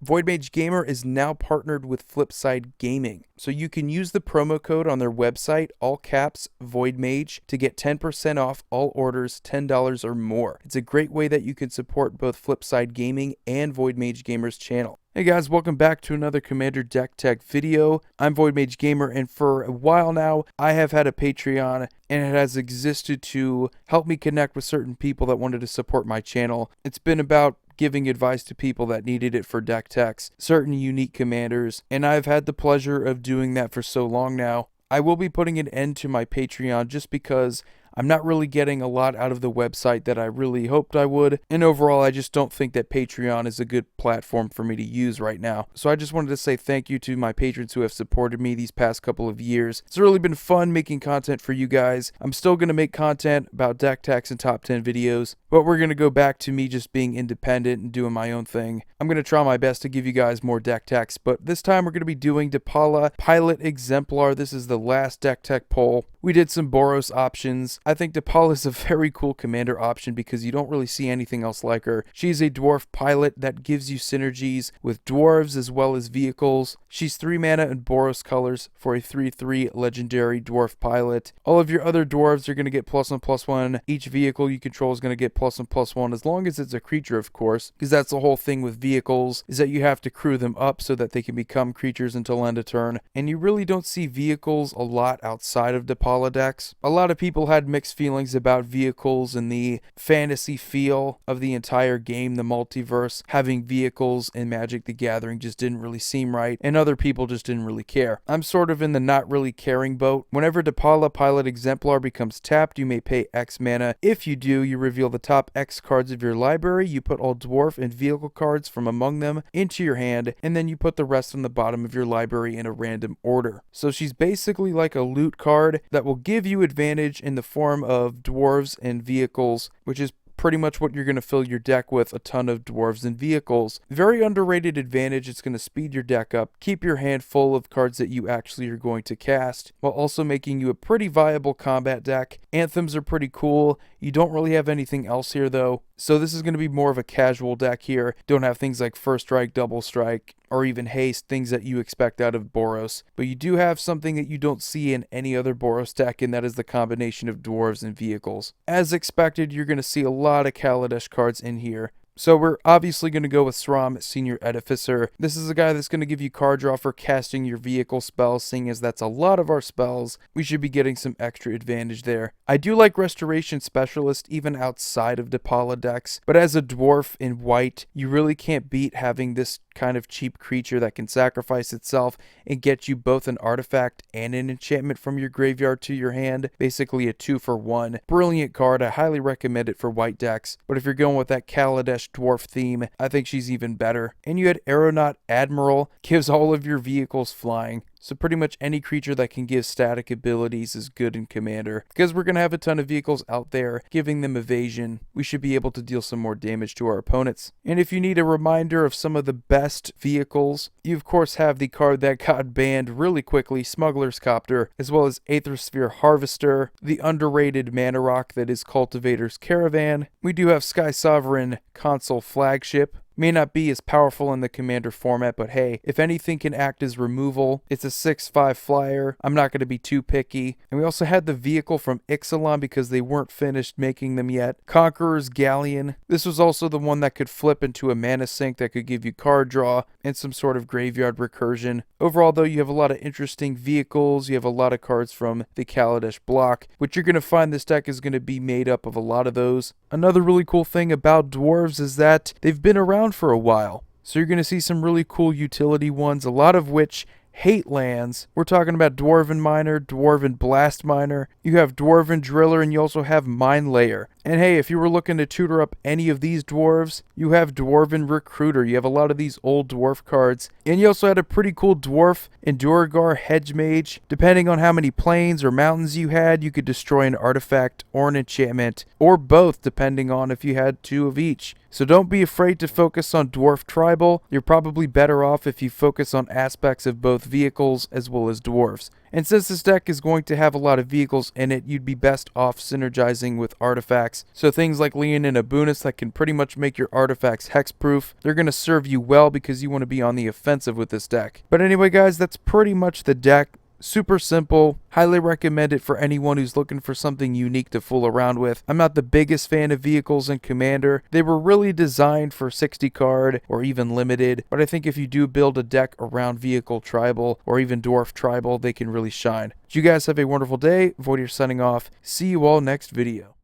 Voidmage Gamer is now partnered with Flipside Gaming, so you can use the promo code on their website, all caps, Voidmage, to get 10% off all orders $10 or more. It's a great way that you can support both Flipside Gaming and Voidmage Gamer's channel. Hey guys, welcome back to another Commander Deck Tech video. I'm Voidmage Gamer, and for a while now, I have had a Patreon, and it has existed to help me connect with certain people that wanted to support my channel. It's been about giving advice to people that needed it for deck techs, certain unique commanders, and I've had the pleasure of doing that for so long now. I will be putting an end to my Patreon just because I'm not really getting a lot out of the website that I really hoped I would, and overall I just don't think that Patreon is a good platform for me to use right now. So I just wanted to say thank you to my patrons who have supported me these past couple of years. It's really been fun making content for you guys. I'm still going to make content about deck techs and top 10 videos, but we're going to go back to me just being independent and doing my own thing. I'm going to try my best to give you guys more deck techs, but this time we're going to be doing Depala Pilot Exemplar. This is the last deck tech poll. We did some Boros options. I think Depala is a very cool commander option because you don't really see anything else like her. She's a dwarf pilot that gives you synergies with dwarves as well as vehicles. She's 3 mana and Boros colors for a 3/3 legendary dwarf pilot. All of your other dwarves are going to get +1/+1. Each vehicle you control is going to get +1/+1 as long as it's a creature, of course, because that's the whole thing with vehicles, is that you have to crew them up so that they can become creatures until end of turn. And you really don't see vehicles a lot outside of Depala decks. A lot of people had mixed feelings about vehicles and the fantasy feel of the entire game, the multiverse. Having vehicles in Magic the Gathering just didn't really seem right, and other people just didn't really care. I'm sort of in the not really caring boat. Whenever Depala Pilot Exemplar becomes tapped, you may pay X mana. If you do, you reveal the top X cards of your library, you put all dwarf and vehicle cards from among them into your hand, and then you put the rest on the bottom of your library in a random order. So she's basically like a loot card that will give you advantage in the form of dwarves and vehicles, which is pretty much what you're going to fill your deck with, a ton of dwarves and vehicles. Very underrated advantage. It's going to speed your deck up, keep your hand full of cards that you actually are going to cast, while also making you a pretty viable combat deck. Anthems are pretty cool. You don't really have anything else here though, so this is going to be more of a casual deck here. Don't have things like First Strike, Double Strike, or even Haste, things that you expect out of Boros. But you do have something that you don't see in any other Boros deck, and that is the combination of dwarves and vehicles. As expected, you're going to see a lot of Kaladesh cards in here. So we're obviously going to go with Sram, Senior Edificer. This is a guy that's going to give you card draw for casting your vehicle spells, seeing as that's a lot of our spells. We should be getting some extra advantage there. I do like Restoration Specialist even outside of Depala decks, but as a dwarf in white, you really can't beat having this kind of cheap creature that can sacrifice itself and get you both an artifact and an enchantment from your graveyard to your hand. Basically a 2-for-1. Brilliant card. I highly recommend it for white decks, but if you're going with that Kaladesh dwarf theme, I think she's even better. And you had Aeronaut Admiral, gives all of your vehicles flying. So pretty much any creature that can give static abilities is good in Commander. Because we're going to have a ton of vehicles out there giving them evasion, we should be able to deal some more damage to our opponents. And if you need a reminder of some of the best vehicles, you of course have the card that got banned really quickly, Smuggler's Copter, as well as Aethersphere Harvester, the underrated mana rock that is Cultivator's Caravan. We do have Sky Sovereign Console Flagship. May not be as powerful in the Commander format, but hey, if anything can act as removal, it's a 6/5 flyer. I'm not going to be too picky. And we also had the vehicle from Ixalan because they weren't finished making them yet. Conqueror's Galleon. This was also the one that could flip into a mana sink that could give you card draw and some sort of graveyard recursion. Overall though, you have a lot of interesting vehicles. You have a lot of cards from the Kaladesh block, which you're going to find this deck is going to be made up of a lot of those. Another really cool thing about dwarves is that they've been around for a while. So you're going to see some really cool utility ones, a lot of which hate lands. We're talking about Dwarven Miner, Dwarven Blast Miner. You have Dwarven Driller, and you also have Mine Layer. And hey, if you were looking to tutor up any of these dwarves, you have Dwarven Recruiter. You have a lot of these old dwarf cards. And you also had a pretty cool dwarf Endurgar Hedge Mage. Depending on how many plains or mountains you had, you could destroy an artifact or an enchantment, or both, depending on if you had 2 of each. So don't be afraid to focus on Dwarf Tribal. You're probably better off if you focus on aspects of both vehicles as well as dwarves. And since this deck is going to have a lot of vehicles in it, you'd be best off synergizing with artifacts artifacts. So things like Leon and Abunis that can pretty much make your artifacts hexproof, they're going to serve you well because you want to be on the offensive with this deck. But anyway, guys, that's pretty much the deck. Super simple. Highly recommend it for anyone who's looking for something unique to fool around with. I'm not the biggest fan of vehicles in Commander. They were really designed for 60 card or even limited, but I think if you do build a deck around vehicle tribal or even dwarf tribal, they can really shine. You guys have a wonderful day. Voidier signing off. See you all next video.